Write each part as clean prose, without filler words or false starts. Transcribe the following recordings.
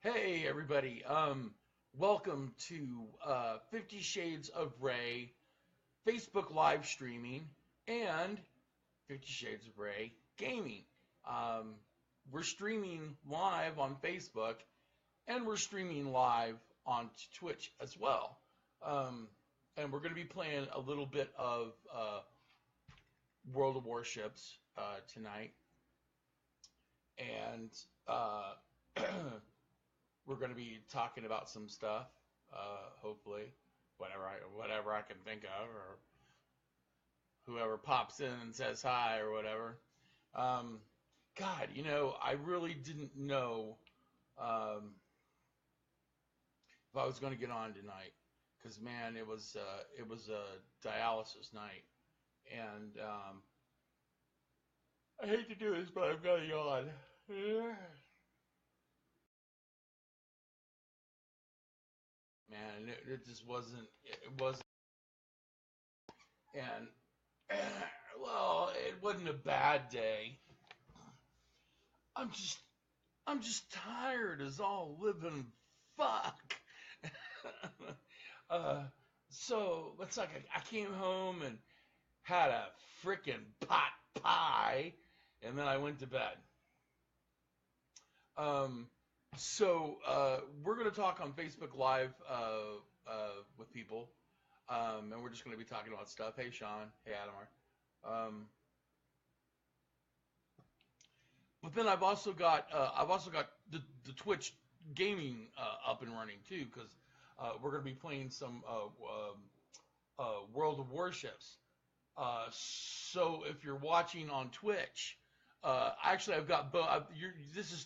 Hey everybody, welcome to 50 Shades of Ray Facebook live streaming and 50 Shades of Ray gaming. Um, we're streaming live on Facebook and we're streaming live on Twitch as well. And we're going to be playing a little bit of World of Warships tonight. And we're going to be talking about some stuff, hopefully, whatever I can think of, or whoever pops in and says hi or whatever. God, I really didn't know if I was going to get on tonight, because man, it was a dialysis night, and I hate to do this, but I've got to yawn. Man, it just wasn't. It wasn't, and well, it wasn't a bad day. I'm just, I'm just tired as all living fuck. uh, so it's like I came home and had a freaking pot pie, and then I went to bed. Um, so we're gonna talk on Facebook Live with people, and we're just gonna be talking about stuff. Hey, Sean. Hey, Adamar. But then I've also got the Twitch gaming up and running too, because we're gonna be playing some World of Warships. So if you're watching on Twitch, actually I've got both.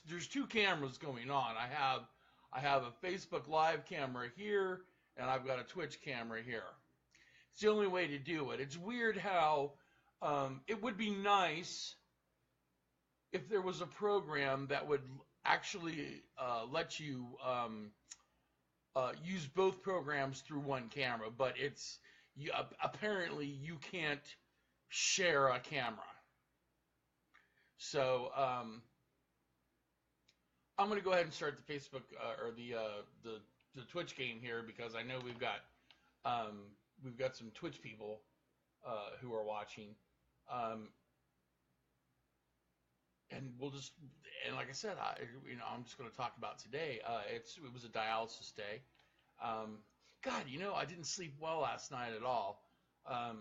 There's two cameras going on. I have a Facebook Live camera here, and I've got a Twitch camera here. It's the only way to do it. It's weird how it would be nice if there was a program that would actually let you use both programs through one camera, but apparently you can't share a camera. So I'm going to go ahead and start the Facebook or the Twitch game here, because I know we've got some Twitch people who are watching. And like I said, I'm just going to talk about today. It was a dialysis day. God, I didn't sleep well last night at all. I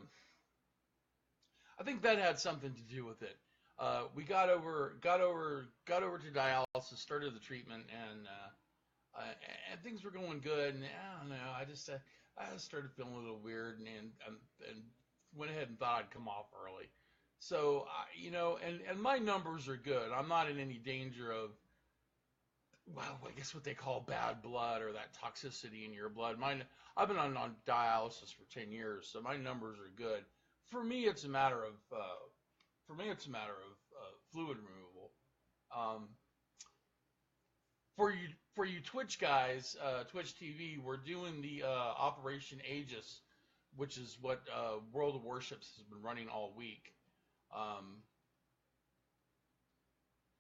think that had something to do with it. We got over to dialysis, started the treatment, and things were going good. And I don't know, I started feeling a little weird, and went ahead and thought I'd come off early. So, and my numbers are good. I'm not in any danger of, well, I guess what they call bad blood, or that toxicity in your blood. I've been on dialysis for 10 years, so my numbers are good. For me, it's a matter of fluid removal. For you Twitch guys, Twitch TV, we're doing the Operation Aegis, which is what World of Warships has been running all week.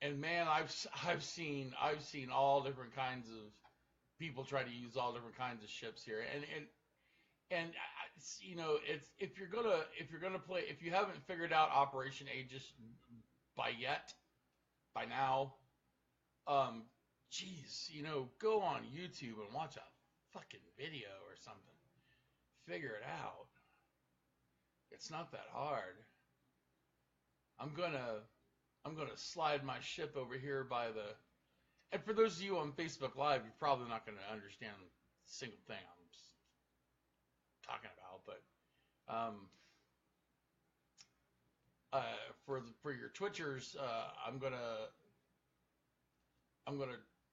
And man, I've seen all different kinds of people try to use all different kinds of ships here, and it's if you're gonna play, if you haven't figured out Operation Aegis by now, geez, go on YouTube and watch a fucking video or something. Figure it out. It's not that hard. I'm gonna slide my ship over here by the. And for those of you on Facebook Live, you're probably not gonna understand a single thing I'm talking about. But for your Twitchers, I'm gonna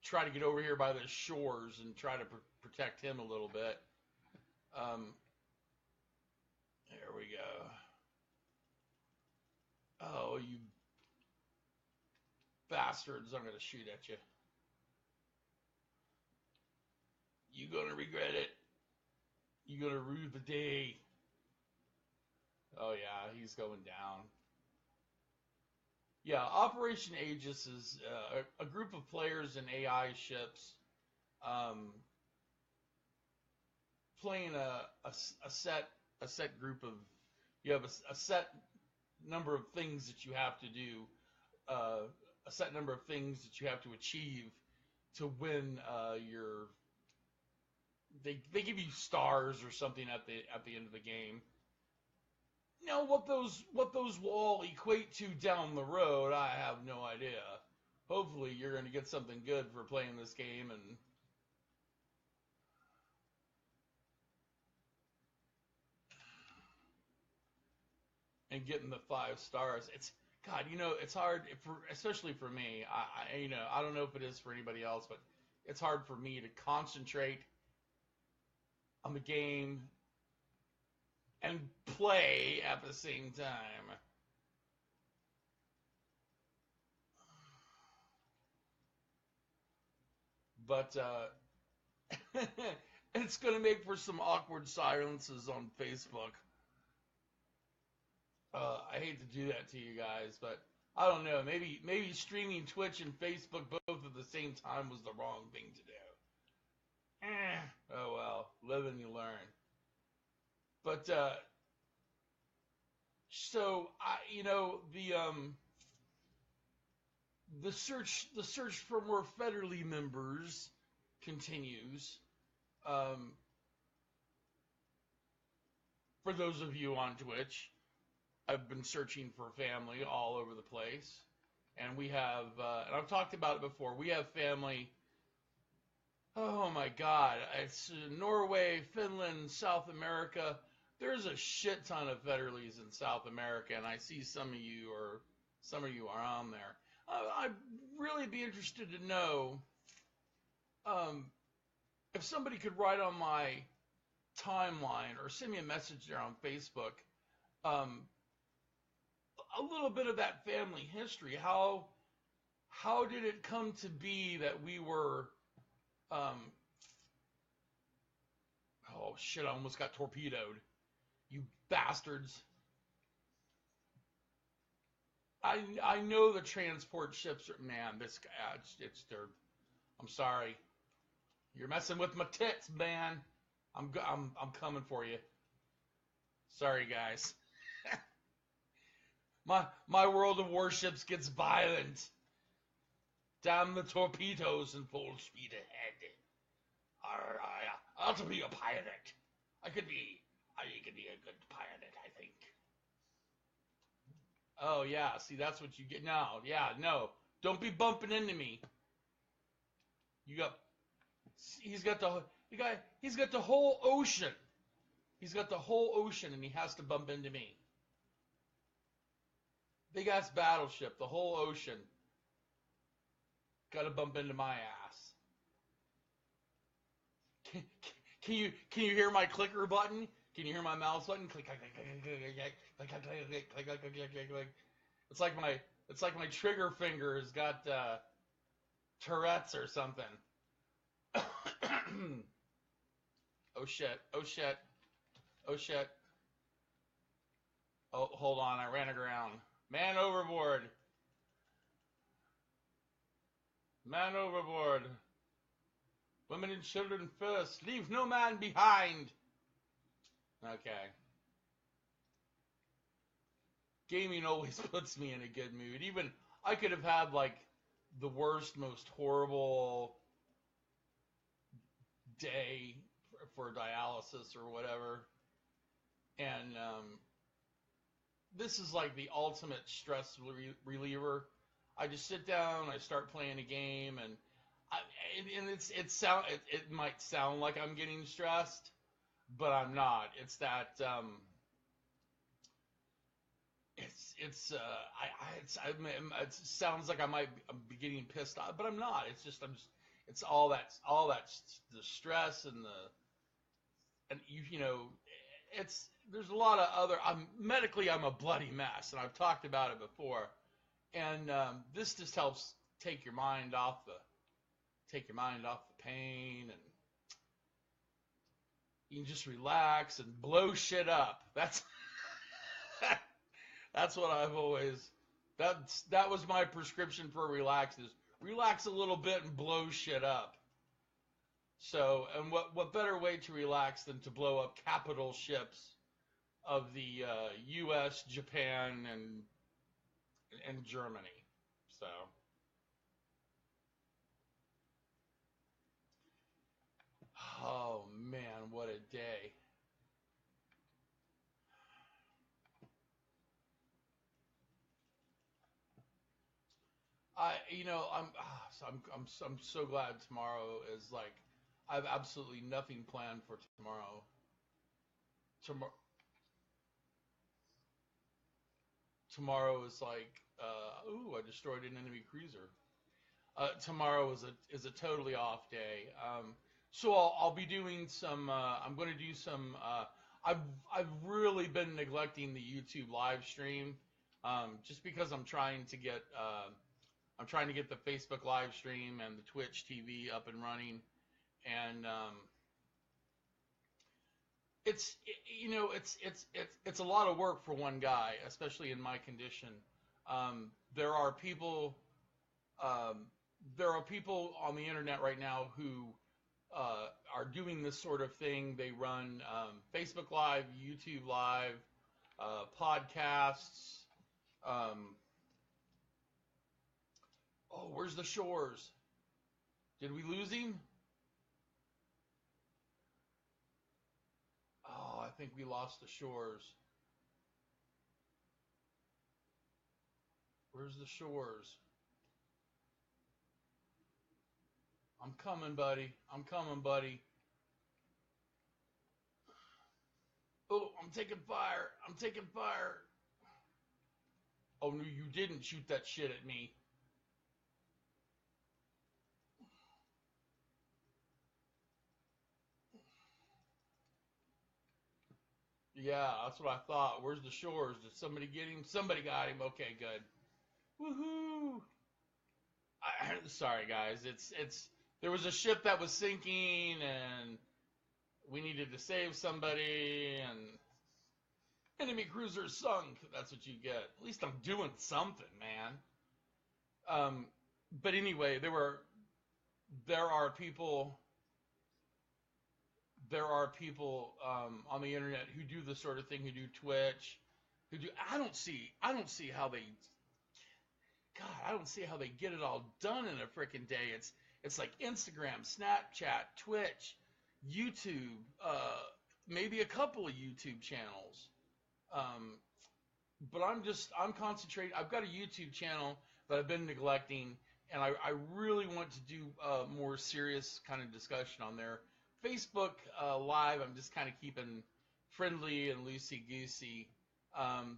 try to get over here by the shores and try to protect him a little bit. There we go. Oh, you bastards, I'm going to shoot at you. You're going to regret it. You're going to rue the day. Oh, yeah, he's going down. Yeah, Operation Aegis is a group of players in AI ships um, playing a set group of you have a set number of things that you have to do, uh, a set number of things that you have to achieve to win your. They give you stars or something at the end of the game. Now, what those will all equate to down the road, I have no idea. Hopefully, you're going to get something good for playing this game and getting the 5 stars. It's God, it's hard, especially for me. I don't know if it is for anybody else, but it's hard for me to concentrate on the game and play at the same time. But it's going to make for some awkward silences on Facebook. I hate to do that to you guys, but I don't know. Maybe streaming Twitch and Facebook both at the same time was the wrong thing to do. Oh well, live and you learn. But so the search for more federally members continues. Um, for those of you on Twitch, I've been searching for family all over the place, and we have, and I've talked about it before. We have family. Oh my God, it's Norway, Finland, South America. There's a shit ton of federalies in South America, and I see some of you are on there. I'd really be interested to know if somebody could write on my timeline or send me a message there on Facebook. A little bit of that family history. How did it come to be that we were? Oh shit! I almost got torpedoed. You bastards! I know the transport ships are, man. This guy, it's their. I'm sorry. You're messing with my tits, man. I'm coming for you. Sorry, guys. My world of warships gets violent. Damn the torpedoes in full speed ahead. I ought to be a pilot. I could be a good pilot, I think. Oh yeah, see that's what you get now. Yeah, no. Don't be bumping into me. He's got the whole ocean. He's got the whole ocean and he has to bump into me. Big ass battleship, the whole ocean. Gotta bump into my ass. Can you hear my clicker button? Can you hear my mouse button? Click, click, click, click, click, click, click, click, click, click, click, click, click. It's like my trigger finger has got Tourette's or something. Oh shit! Oh shit! Oh shit! Oh, hold on! I ran aground. Man overboard! Man overboard! Women and children first. Leave no man behind. Okay. Gaming always puts me in a good mood. Even I could have had like the worst, most horrible day for dialysis or whatever, and this is like the ultimate stress reliever. I just sit down, I start playing a game, and it might sound like I'm getting stressed, but I'm not. It's that it sounds like I might be getting pissed off, but I'm not. It's all that the stress and there's a lot of other. I'm a bloody mess, and I've talked about it before, and this just helps take your mind off the pain, and you can just relax and blow shit up. That's that's what I've always. That was my prescription for relax. Is relax a little bit and blow shit up. So, and what better way to relax than to blow up capital ships of the U.S., Japan, and Germany. So, oh man, what a day! I'm so glad tomorrow is like, I have absolutely nothing planned for tomorrow. Tomorrow, tomorrow is like, ooh, I destroyed an enemy cruiser. Tomorrow is a totally off day. So I'll be doing some. I'm going to do some. I've I've really been neglecting the YouTube live stream, just because I'm trying to get the Facebook live stream and the Twitch TV up and running, and it's a lot of work for one guy, especially in my condition. There are people um, there are people on the internet right now who are doing this sort of thing. They run Facebook Live, YouTube Live, podcasts. Um, oh, where's the Shores? Did we lose him? Oh, I think we lost the Shores. Where's the Shores? I'm coming, buddy. I'm coming, buddy. Oh, I'm taking fire. I'm taking fire. Oh, no, you didn't shoot that shit at me. Yeah, that's what I thought. Where's the Shores? Did somebody get him? Somebody got him. Okay, good. Woohoo! Sorry, guys. It's there was a ship that was sinking, and we needed to save somebody, and enemy cruiser sunk. That's what you get. At least I'm doing something, man. Um, but anyway, there are people on the internet who do the sort of thing, who do Twitch, who do. I don't see how they. God, I don't see how they get it all done in a freaking day. It's like Instagram, Snapchat, Twitch, YouTube, maybe a couple of YouTube channels. Um, but I'm concentrating. I've got a YouTube channel that I've been neglecting, and I really want to do more serious kind of discussion on there. Facebook Live, I'm just kind of keeping friendly and loosey goosey.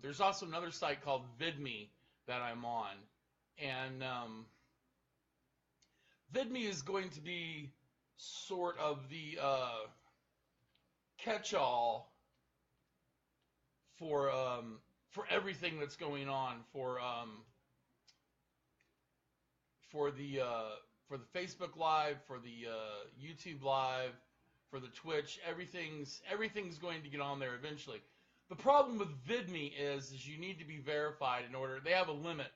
There's also another site called VidMe that I'm on, and VidMe is going to be sort of the catch-all for everything that's going on for the for the Facebook Live, for the YouTube Live, for the Twitch. Everything's going to get on there eventually. The problem with VidMe is you need to be verified in order. They have a limit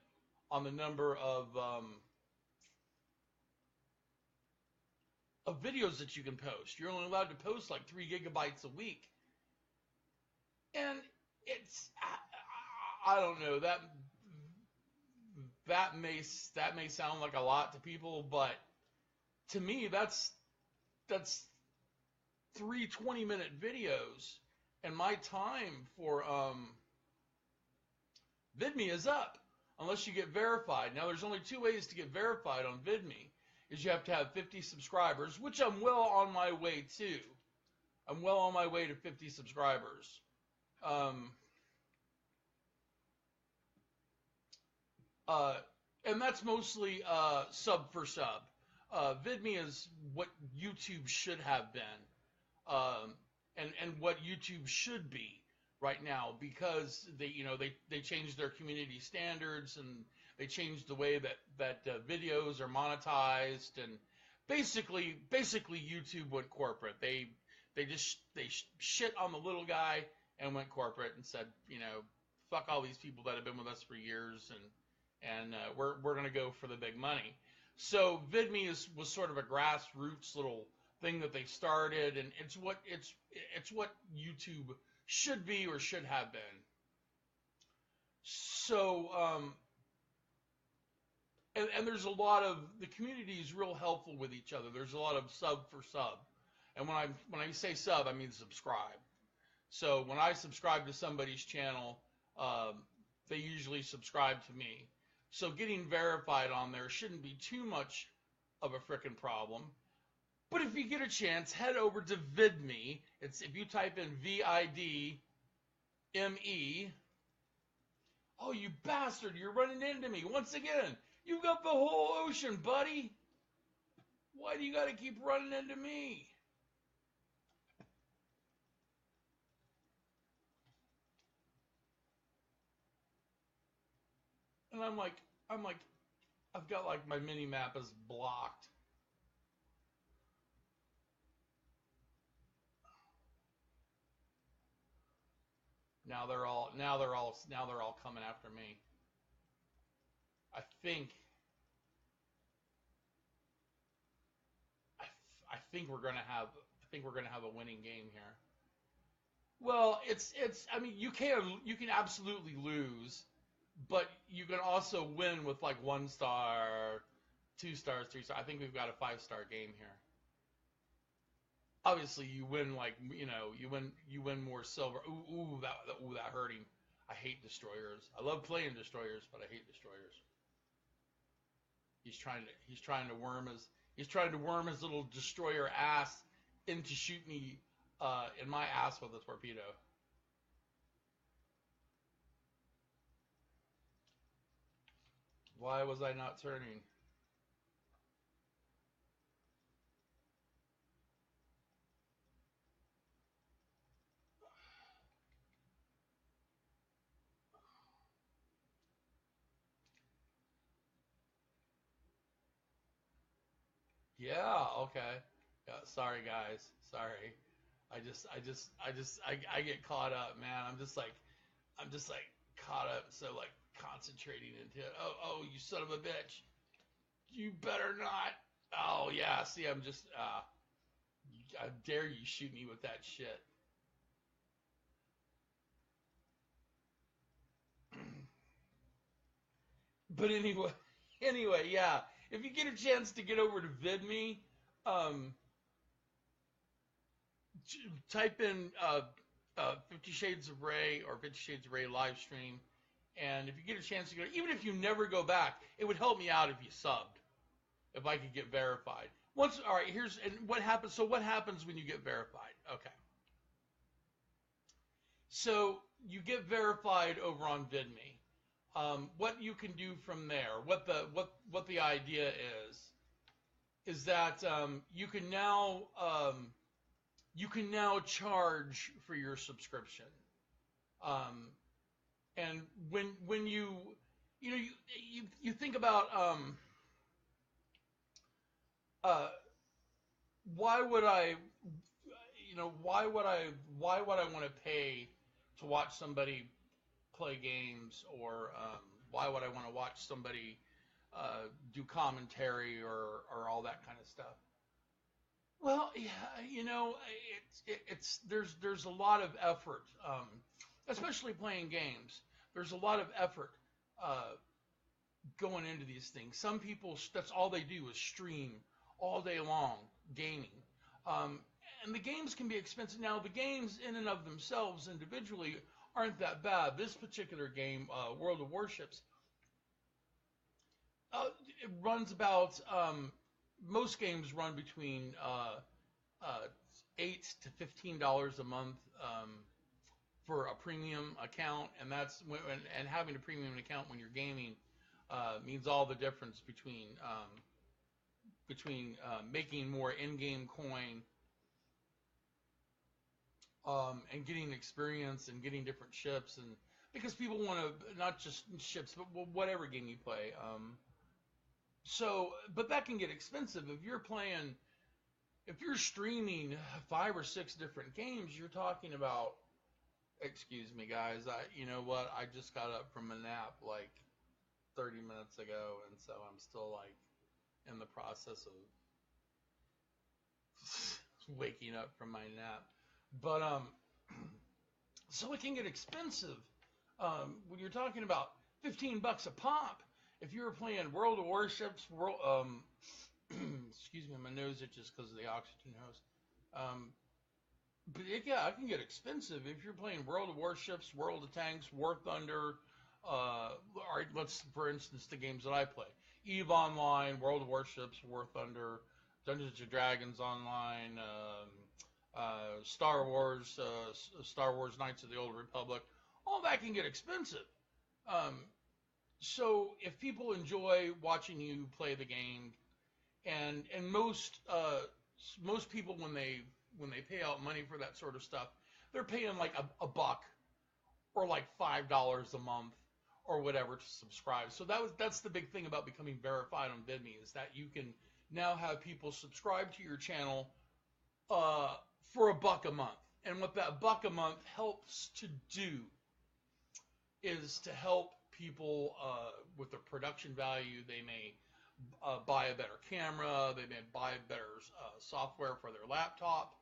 on the number of videos that you can post. You're only allowed to post like 3 GB a week, and it's I don't know, that may sound like a lot to people, but to me that's 3 20-minute videos, and my time for VidMe is up unless you get verified. Now, there's only two ways to get verified on VidMe. Is you have to have 50 subscribers, which I'm well on my way to. I'm well on my way to 50 subscribers. Um, uh, and that's mostly sub for sub. VidMe is what YouTube should have been, and what YouTube should be right now, because they changed their community standards, and they changed the way that videos are monetized, and basically YouTube went corporate. They shit on the little guy and went corporate and said, fuck all these people that have been with us for years, and we're gonna go for the big money. So VidMe was sort of a grassroots little thing that they started, and it's what YouTube should be or should have been. So and there's a lot of the community is real helpful with each other. There's a lot of sub for sub, and when I say sub, I mean subscribe. So when I subscribe to somebody's channel, um, they usually subscribe to me. So getting verified on there shouldn't be too much of a frickin' problem. But if you get a chance, head over to VidMe. It's if you type in VIDME. Oh, you bastard! You're running into me once again. You've got the whole ocean, buddy. Why do you got to keep running into me? And I'm like, I've got like my mini map is blocked. Now they're all coming after me. I think I think we're gonna have a winning game here. Well, it's I mean you can absolutely lose, but you can also win with like 1 star, 2 stars, 3 stars. I think we've got a 5 star game here. Obviously, you win like you win more silver. That hurt him. I hate destroyers. I love playing destroyers, but I hate destroyers. He's trying to worm his little destroyer ass in to shoot me in my ass with a torpedo. Why was I not turning? Yeah, okay. Yeah, sorry guys. Sorry. I get caught up, man. I'm just like caught up, so like concentrating into it. Oh, you son of a bitch. You better not. Oh yeah, see, I dare you shoot me with that shit. But anyway, yeah. If you get a chance to get over to VidMe, um, type in 50 Shades of Ray or 50 Shades of Ray live stream, and if you get a chance to go, even if you never go back, it would help me out if you subbed. If I could get verified. All right, and what happens. So what happens when you get verified? Okay, so you get verified over on VidMe. What you can do from there, what the idea is that you can now charge for your subscription. Um, and when you think about uh, why would I why would I want to pay to watch somebody play games, or why would I want to watch somebody do commentary or all that kind of stuff? Well, yeah, there's a lot of effort, especially playing games. There's a lot of effort uh, going into these things. Some people, that's all they do is stream all day long gaming. Um, and the games can be expensive. Now, the games in and of themselves individually aren't that bad. This particular game, World of Warships, it runs about, most games run between uh, $8 to $15 a month for a premium account, and having a premium account when you're gaming means all the difference between making more in-game coin, and getting experience and getting different ships, and because people want to not just ships but whatever game you play. But that can get expensive if you're streaming 5 or 6 different games. You're talking about. Excuse me, guys. You know what? I just got up from a nap like 30 minutes ago, and so I'm still like in the process of waking up from my nap. But so it can get expensive. When you're talking about $15 a pop, if you were playing World of Warships, excuse me, my nose itches because of the oxygen hose. But yeah, it can get expensive if you're playing World of Warships, World of Tanks, War Thunder. All right, let's for instance the games that I play: Eve Online, World of Warships, War Thunder, Dungeons and Dragons Online, Star Wars Knights of the Old Republic. All that can get expensive. Um, so if people enjoy watching you play the game, and most people when they pay out money for that sort of stuff, they're paying like a buck or like $5 a month or whatever to subscribe. So that's the big thing about becoming verified on VidMe, is that you can now have people subscribe to your channel for a buck a month. And what that buck a month helps to do is to help people with their production value. They may buy a better camera. They may buy better software for their laptop.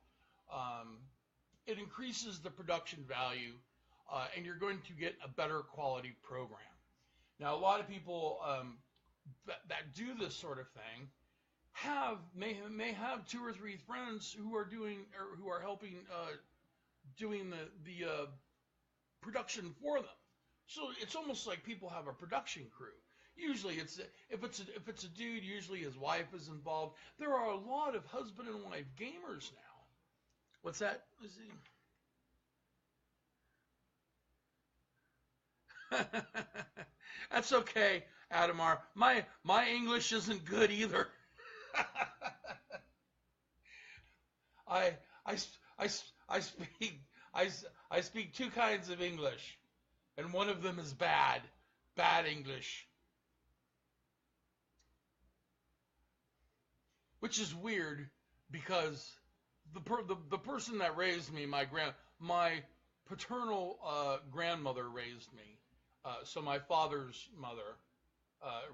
It increases the production value, and you're going to get a better quality program. Now, a lot of people that do this sort of thing may have 2 or 3 friends who are helping doing the production for them. So it's almost like people have a production crew. Usually, if it's a dude, usually his wife is involved. There are a lot of husband and wife gamers now. What's that? That's okay, Adamar. My English isn't good either. I I I I speak 2 kinds of English, and one of them is bad English, which is weird because the person that raised me, my paternal grandmother raised me. So my father's mother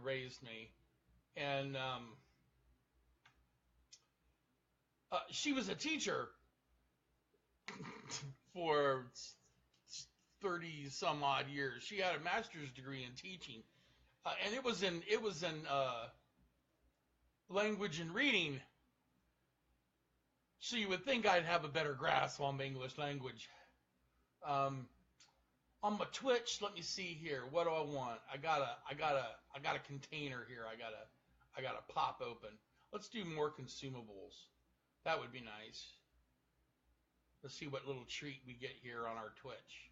raised me, and she was a teacher for 30 some odd years. She had a master's degree in teaching, and it was in language and reading. So you would think I'd have a better grasp on the English language. On my Twitch, let me see here. What do I want? I got a container here. I gotta pop open. Let's do more consumables. That would be nice. Let's see what little treat we get here on our Twitch.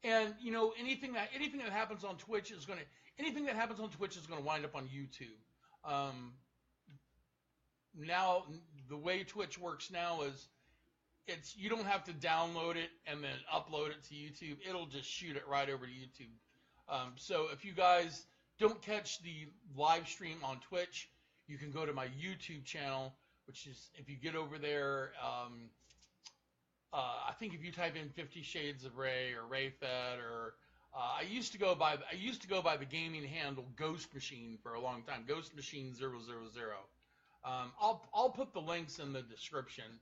And you know, anything that happens on Twitch is gonna wind up on YouTube. Now the way Twitch works now is you don't have to download it and then upload it to YouTube. It'll just shoot it right over to YouTube. So if you guys don't catch the live stream on Twitch, you can go to my YouTube channel, which is, if you get over there, I think if you type in 50 Shades of Ray or RayFed, or I used to go by the gaming handle Ghost Machine for a long time. Ghost Machine 000. I'll put the links in the description,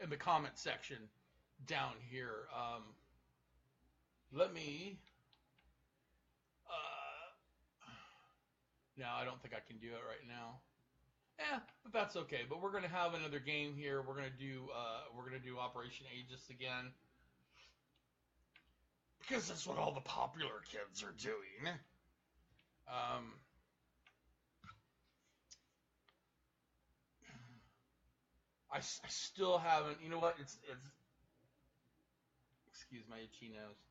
in the comment section down here. Let me. No, I don't think I can do it right now. But that's okay. But we're gonna have another game here. We're gonna do Operation Aegis again, because that's what all the popular kids are doing. I still haven't. You know what? It's. Excuse my itchy nose.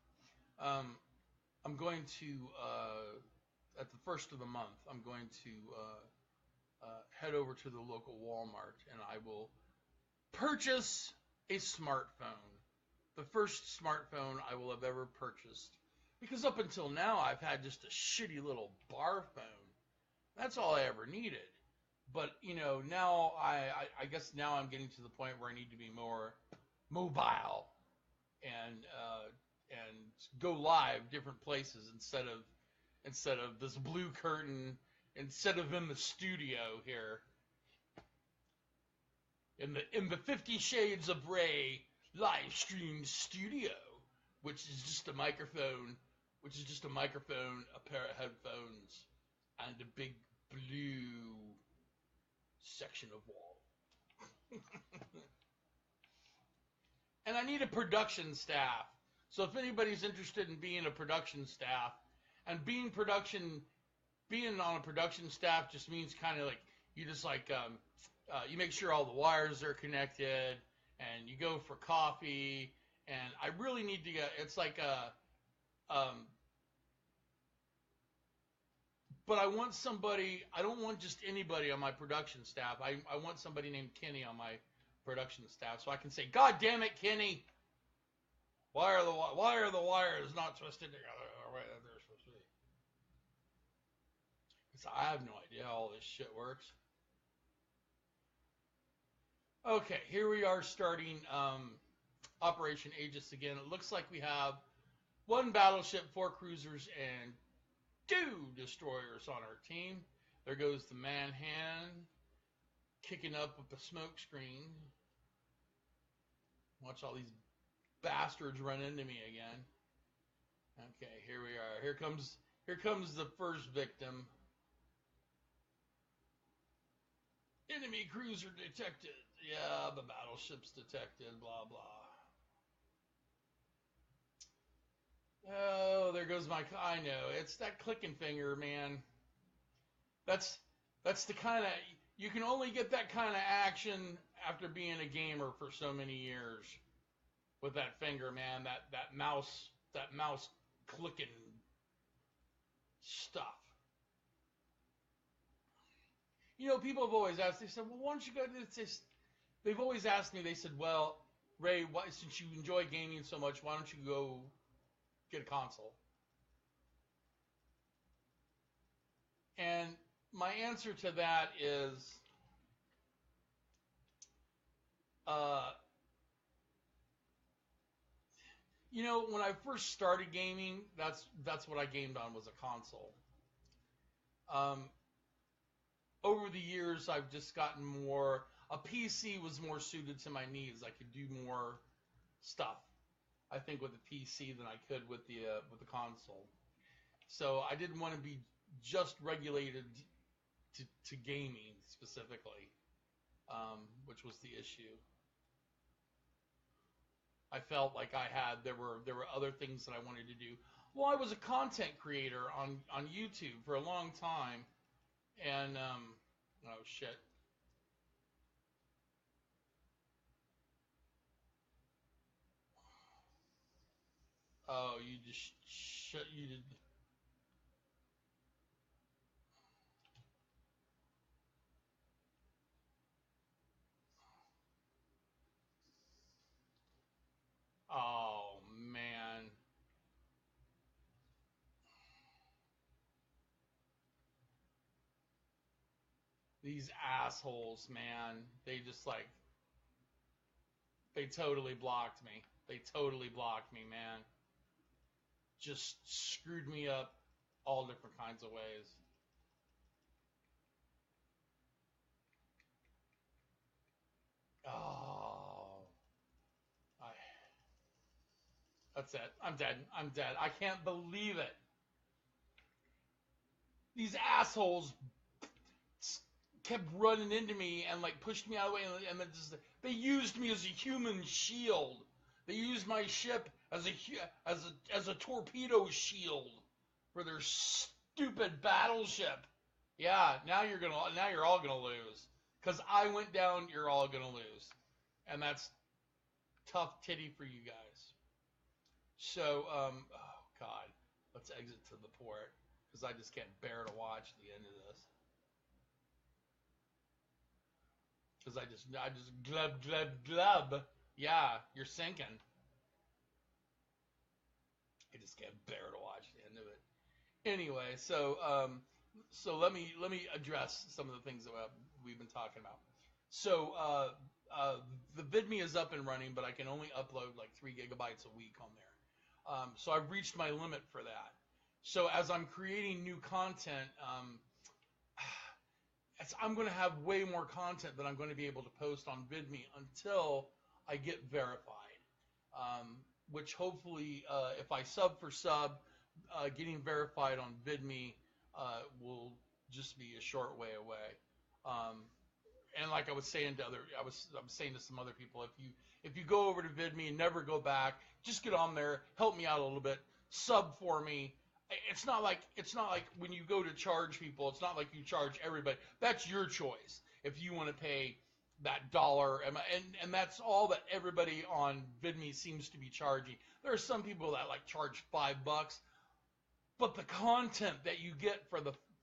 I'm going to at the first of the month. I'm going to head over to the local Walmart, and I will purchase a smartphone. The first smartphone I will have ever purchased. Because up until now, I've had just a shitty little bar phone. That's all I ever needed. But, you know, now I guess now I'm getting to the point where I need to be more mobile and go live different places instead of this blue curtain instead of in the studio here. In the 50 Shades of Ray live stream studio, which is just a microphone, a pair of headphones, and a big blue section of wall. And I need a production staff. So if anybody's interested in being a production staff, and being on a production staff just means kind of like you just like you make sure all the wires are connected, and you go for coffee. And I really need to get. It's like but I want somebody. I don't want just anybody on my production staff. I want somebody named Kenny on my production staff, so I can say, "God damn it, Kenny! Why are the wires not twisted together the way that they're supposed to be?" Because I have no idea how all this shit works. Okay, here we are starting Operation Aegis again. It looks like we have 1 battleship, 4 cruisers, and 2 destroyers on our team. There goes the man-hand, kicking up with the smoke screen. Watch all these bastards run into me again. Okay, here we are. Here comes the first victim. Enemy cruiser detected. Yeah, the battleship's detected. Blah blah. Oh, there goes my. I know it's that clicking finger, man. That's the kind of. You can only get that kind of action after being a gamer for so many years. With that finger, man, that mouse clicking stuff. You know, people have always asked. They said, "Well, why don't you go?" They've always asked me. They said, "Well, Ray, since you enjoy gaming so much, why don't you go get a console?" And my answer to that is, you know, when I first started gaming, that's what I gamed on, was a console. Over the years, I've just gotten more. A PC was more suited to my needs. I could do more stuff, I think, with the PC than I could with the console. So I didn't want to be just regulated to gaming specifically, which was the issue. I felt like there were other things that I wanted to do. Well, I was a content creator on YouTube for a long time, and oh shit. Oh, you just shut. You did. Oh man, these assholes, man. They just like they totally blocked me. They totally blocked me, man. Just screwed me up all different kinds of ways. Oh, I, that's it. I'm dead. I'm dead. I can't believe it. These assholes kept running into me and like pushed me out of the way, and then just they used me as a human shield. They used my ship as a torpedo shield for their stupid battleship. Yeah, now you're all gonna lose. Cause I went down, you're all gonna lose. And that's tough titty for you guys. So, oh God, let's exit to the port. Cause I just can't bear to watch the end of this. Cause I just glub. Yeah, you're sinking. I just can't bear to watch the end of it. Anyway, so let me address some of the things that we've been talking about. So the VidMe is up and running, but I can only upload like 3 gigabytes a week on there. So I've reached my limit for that. So as I'm creating new content, I'm going to have way more content that I'm going to be able to post on VidMe until I get verified. Um, which hopefully, if I sub for sub, getting verified on VidMe will just be a short way away. Um, and like I was saying to I'm saying to some other people, if you go over to VidMe and never go back, just get on there, help me out a little bit, sub for me. It's not like when you go to charge people, it's not like you charge everybody. That's your choice. If you want to pay that dollar, and that's all that everybody on VidMe seems to be charging. There are some people that like charge $5, but the content that you get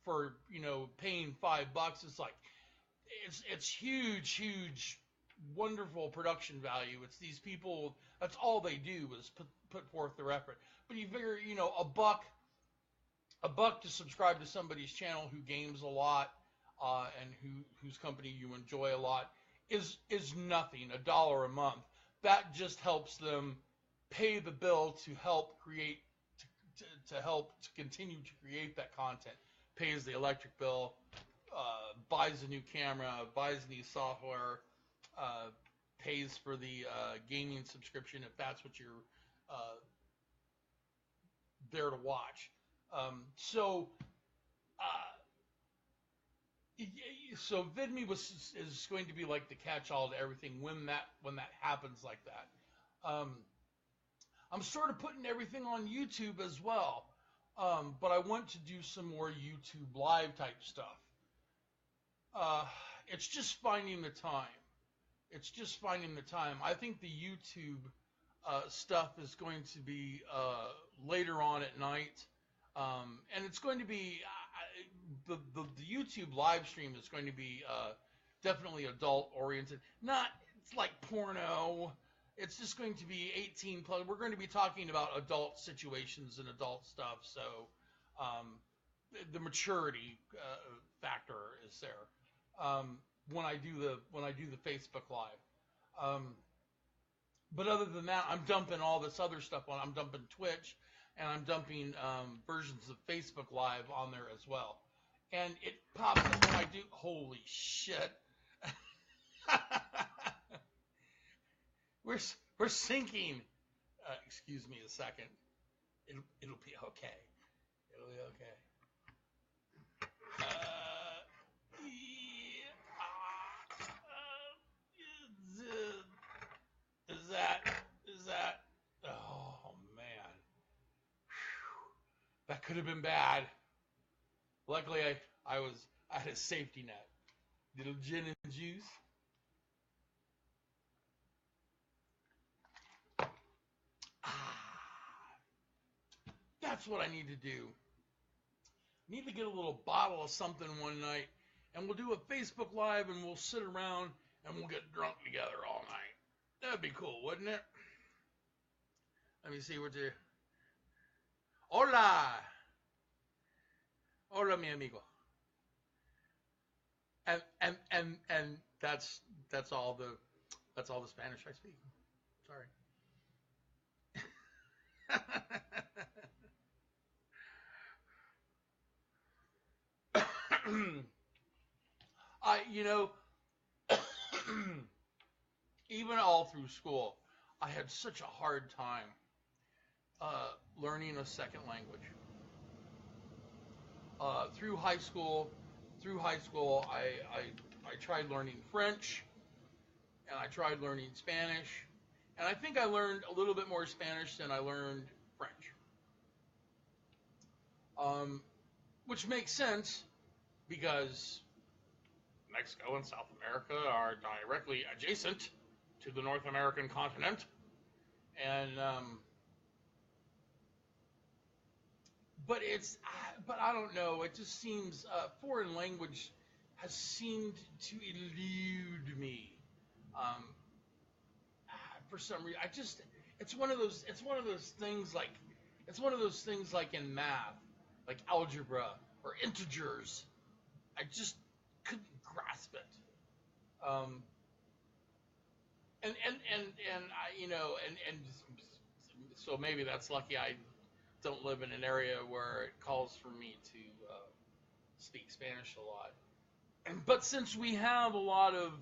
for paying $5 is like it's huge, wonderful production value. It's these people. That's all they do is put forth their effort. But you figure, a buck to subscribe to somebody's channel who games a lot, and whose company you enjoy a lot is nothing. $1 a month. That just helps them pay the bill to help create to help to continue to create that content. Pays the electric bill, buys a new camera, buys new software, pays for the gaming subscription if that's what you're uh, there to watch. So so VidMe is going to be like the catch-all to everything when that happens like that. I'm sort of putting everything on YouTube as well, but I want to do some more YouTube live type stuff. It's just finding the time. It's just finding the time. I think the YouTube stuff is going to be later on at night, and it's going to be the YouTube live stream is going to be definitely adult oriented. Not it's like porno. It's just going to be 18 plus. We're going to be talking about adult situations and adult stuff. So the maturity factor is there when I do the Facebook Live. But other than that, I'm dumping all this other stuff on. I'm dumping Twitch, and I'm dumping versions of Facebook Live on there as well. And it pops up when I do. Holy shit! we're syncing. Excuse me a second. It'll be okay. It'll be okay. Is that? Oh man, that could have been bad. Luckily, I had a safety net. Little gin and juice. That's what I need to do. I need to get a little bottle of something one night, and we'll do a Facebook Live, and we'll sit around and we'll get drunk together all night. That'd be cool, wouldn't it? Let me see what you. Hola, hola, mi amigo. And that's all the Spanish I speak. Sorry. I, even all through school, I had such a hard time learning a second language. Through high school, I tried learning French, and I tried learning Spanish, and I think I learned a little bit more Spanish than I learned French, which makes sense because Mexico and South America are directly adjacent to the North American continent, and but I don't know. It just seems foreign language has seemed to elude me um, for some reason. It's one of those things like in math, like algebra or integers. I just couldn't grasp it. Um, and and so maybe that's lucky. I don't live in an area where it calls for me to speak Spanish a lot. But since we have a lot of,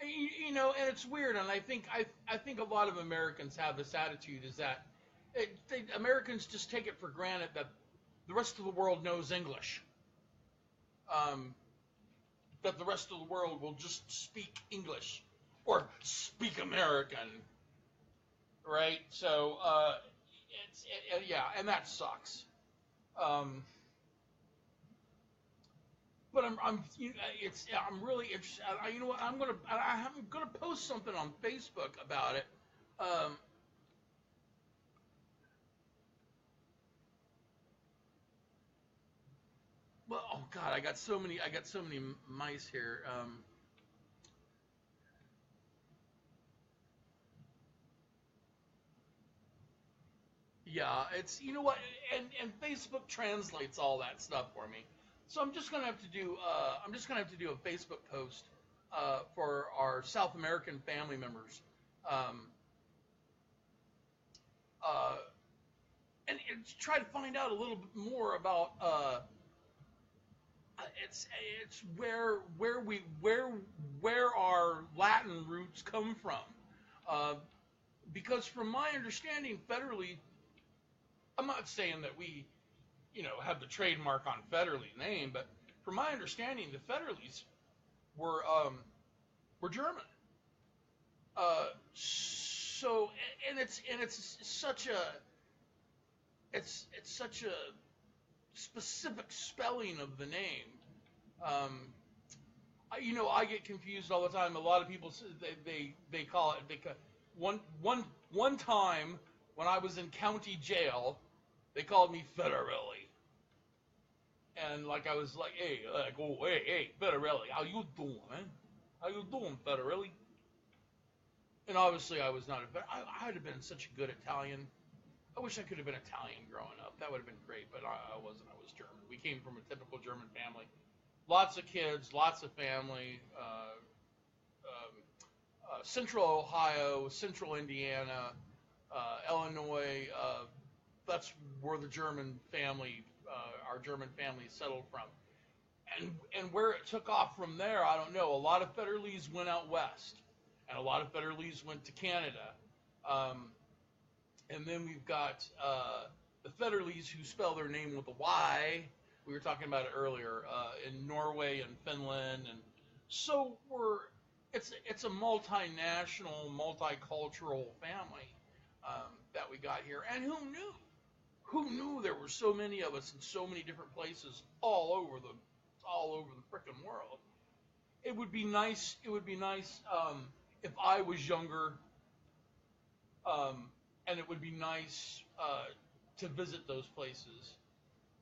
and it's weird, and I think a lot of Americans have this attitude is that Americans just take it for granted that the rest of the world knows English, um, that the rest of the world will just speak English or speak American, right? So yeah, and that sucks. Um, but I'm really interested. You know what? I'm gonna post something on Facebook about it. Um, well, oh God, I got so many mice here. Yeah, it's you know what, and Facebook translates all that stuff for me. So I'm just gonna have to do a Facebook post for our South American family members, um, uh, and try to find out a little bit more about it's where our Latin roots come from, uh, because from my understanding, federally, I'm not saying that we have the trademark on Federley name, but from my understanding, the Federleys were German. So and it's such a specific spelling of the name. Um, I get confused all the time. A lot of people they call it one time when I was in county jail, they called me Federelli. And like I was like, hey, hey, Federelli, how you doing, man? How you doing, Federelli? And obviously, I was not I'd have been such a good Italian. I wish I could have been Italian growing up. That would have been great, but I wasn't. I was German. We came from a typical German family. Lots of kids, lots of family. Central Ohio, Central Indiana, Illinois. That's where the our German family settled from. And where it took off from there, I don't know. A lot of Federleys went out west, and a lot of Federleys went to Canada. Um, and then we've got the Federleys who spell their name with a Y. We were talking about it earlier in Norway and Finland, and so it's a multinational, multicultural family that we got here. And who knew? Who knew there were so many of us in so many different places all over the frickin' world? It would be nice. It would be nice if I was younger, um, and it would be nice to visit those places.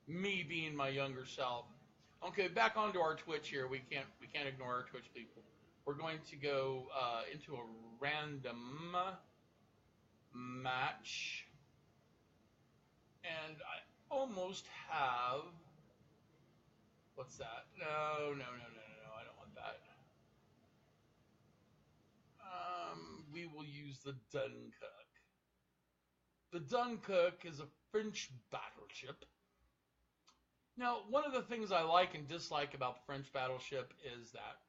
Me being my younger self. Okay, back onto our Twitch here. We can't ignore our Twitch people. We're going to go into a random match, and I almost have. What's that? No, no, no, no, no, no. I don't want that. We will use the Dunkirk. The Dunkirk is a French battleship. Now, one of the things I like and dislike about the French battleship is that,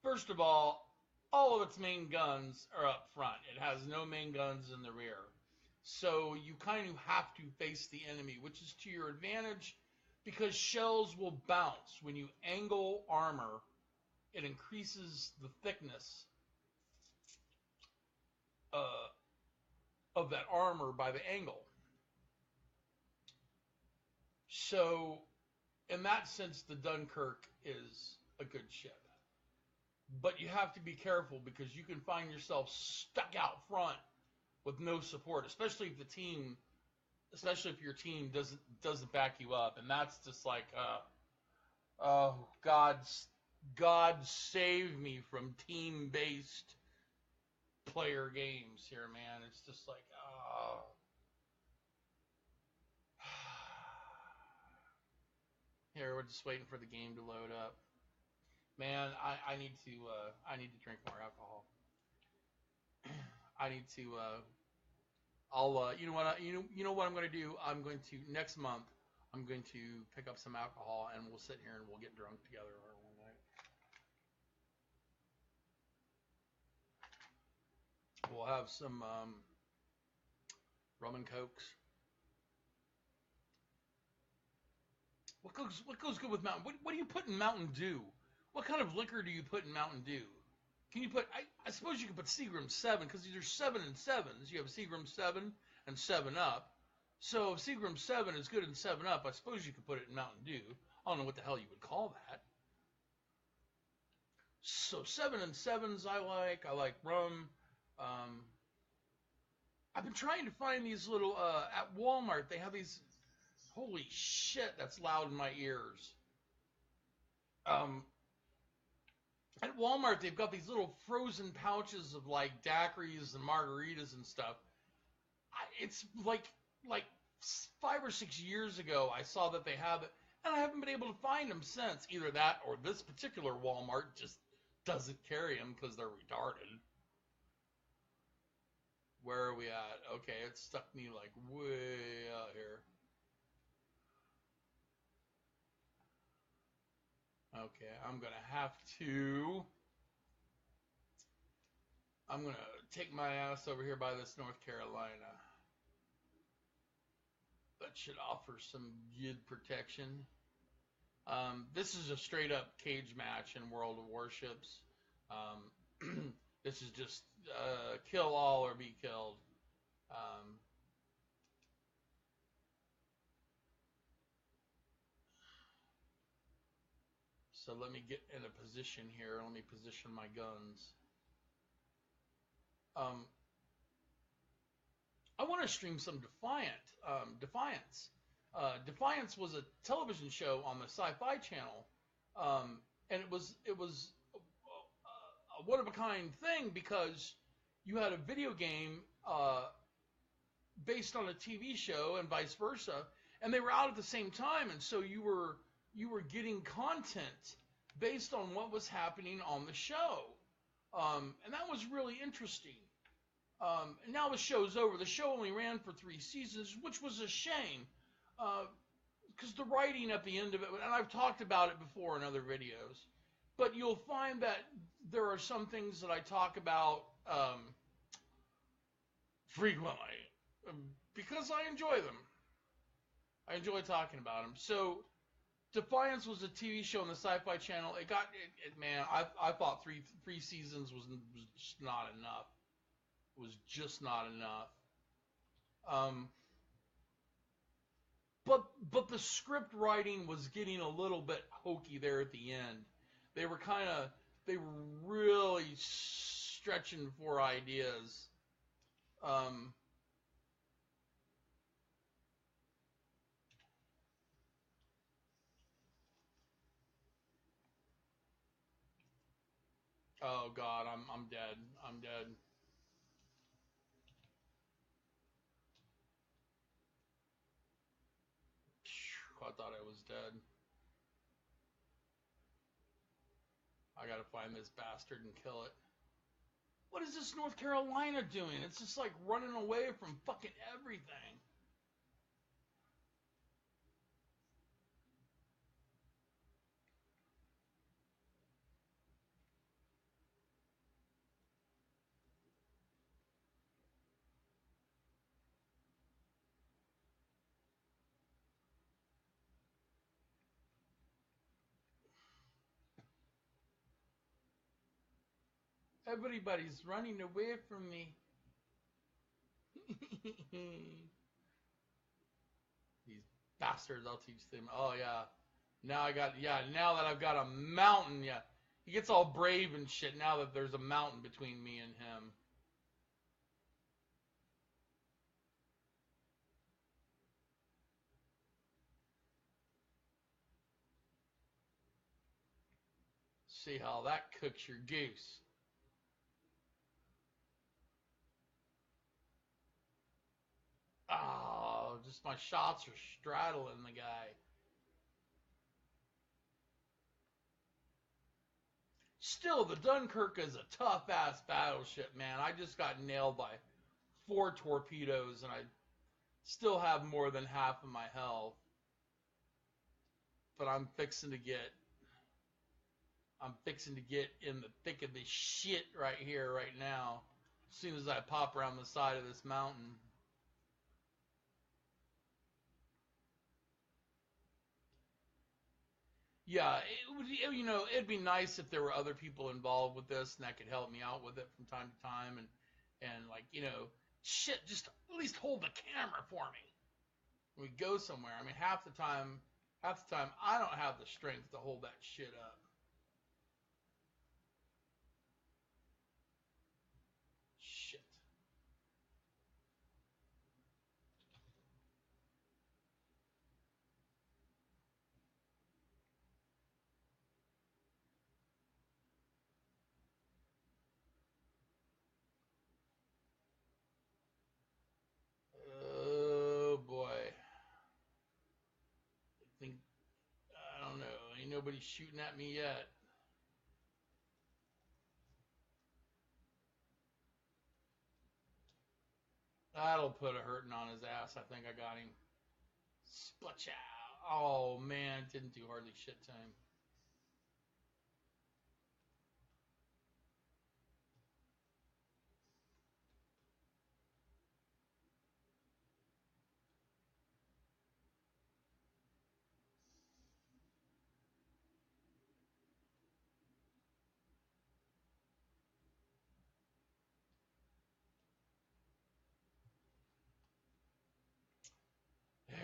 first of all of its main guns are up front. It has no main guns in the rear. So you kind of have to face the enemy, which is to your advantage because shells will bounce. When you angle armor, it increases the thickness uh, of that armor by the angle. So, in that sense, the Dunkirk is a good ship. But you have to be careful because you can find yourself stuck out front with no support, especially if your team doesn't back you up, and that's just like, oh God save me from team-based player games here, man. It's just like, oh. Here, we're just waiting for the game to load up. Man, I need to drink more alcohol. I need to. I'll. You know what? You know what I'm going to do. I'm going to next month. I'm going to pick up some alcohol and we'll sit here and we'll get drunk together one night. We'll have some rum and cokes. What goes good with Mountain? What do you put in Mountain Dew? What kind of liquor do you put in Mountain Dew? Can you put? I suppose you could put Seagram 7 because these are 7 and 7s. You have Seagram 7 and 7 Up. So if Seagram 7 is good in 7 Up, I suppose you could put it in Mountain Dew. I don't know what the hell you would call that. So 7 and 7s I like. I like rum. I've been trying to find these little at Walmart. They have these. Holy shit, that's loud in my ears. At Walmart, they've got these little frozen pouches of like daiquiris and margaritas and stuff. It's like 5 or 6 years ago, I saw that they have it, and I haven't been able to find them since. Either that or this particular Walmart just doesn't carry them because they're retarded. Where are we at? Okay, it stuck me like way out here. Okay, I'm gonna take my ass over here by this North Carolina. That should offer some good protection. This is a straight up cage match in World of Warships. This is just kill all or be killed. So let me get in a position here. Let me position my guns. I want to stream some Defiance. Defiance was a television show on the Sci-Fi Channel, and it was a one of a kind thing because you had a video game based on a TV show and vice versa, and they were out at the same time, and so you were getting content based on what was happening on the show, and that was really interesting. And now the show's over. The show only ran for 3 seasons, which was a shame, because the writing at the end of it, and I've talked about it before in other videos, but you'll find that there are some things that I talk about frequently because I enjoy them. I enjoy talking about them. So Defiance was a TV show on the Sci-Fi Channel. Man, I thought three seasons was just not enough. It was just not enough. But the script writing was getting a little bit hokey there at the end. They were really stretching for ideas. Oh God, I'm dead. I'm dead. I thought I was dead. I gotta find this bastard and kill it. What is this North Carolina doing? It's just like running away from fucking everything. Everybody's running away from me. These bastards, I'll teach them. Oh, yeah. Now that I've got a mountain, yeah. He gets all brave and shit now that there's a mountain between me and him. See how that cooks your goose. Oh, just my shots are straddling the guy. Still, the Dunkirk is a tough-ass battleship, man. I just got nailed by 4 torpedoes, and I still have more than half of my health. but I'm fixing to get in the thick of this shit right here, right now. As soon as I pop around the side of this mountain. Yeah, it'd be nice if there were other people involved with this and that could help me out with it from time to time, and like, shit, just at least hold the camera for me when we go somewhere. I mean, half the time I don't have the strength to hold that shit up. Shit. Oh boy. think I don't know. Ain't nobody shooting at me yet. That'll put a hurting on his ass. I think I got him. Splutch out. Oh man, didn't do hardly shit to him.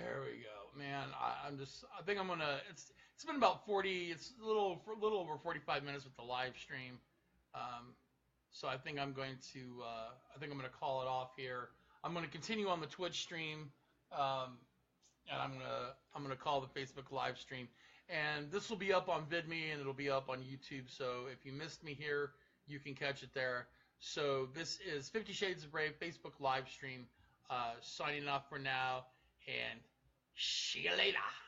There we go, man. I think I'm gonna. It's been about 40. It's a little over 45 minutes with the live stream. Um, so I think I'm going to. I think I'm gonna call it off here. I'm gonna continue on the Twitch stream, um, and I'm gonna call the Facebook live stream. And this will be up on VidMe and it'll be up on YouTube. So if you missed me here, you can catch it there. So this is 50 Shades of Brave Facebook live stream. Signing off for now, and see you later.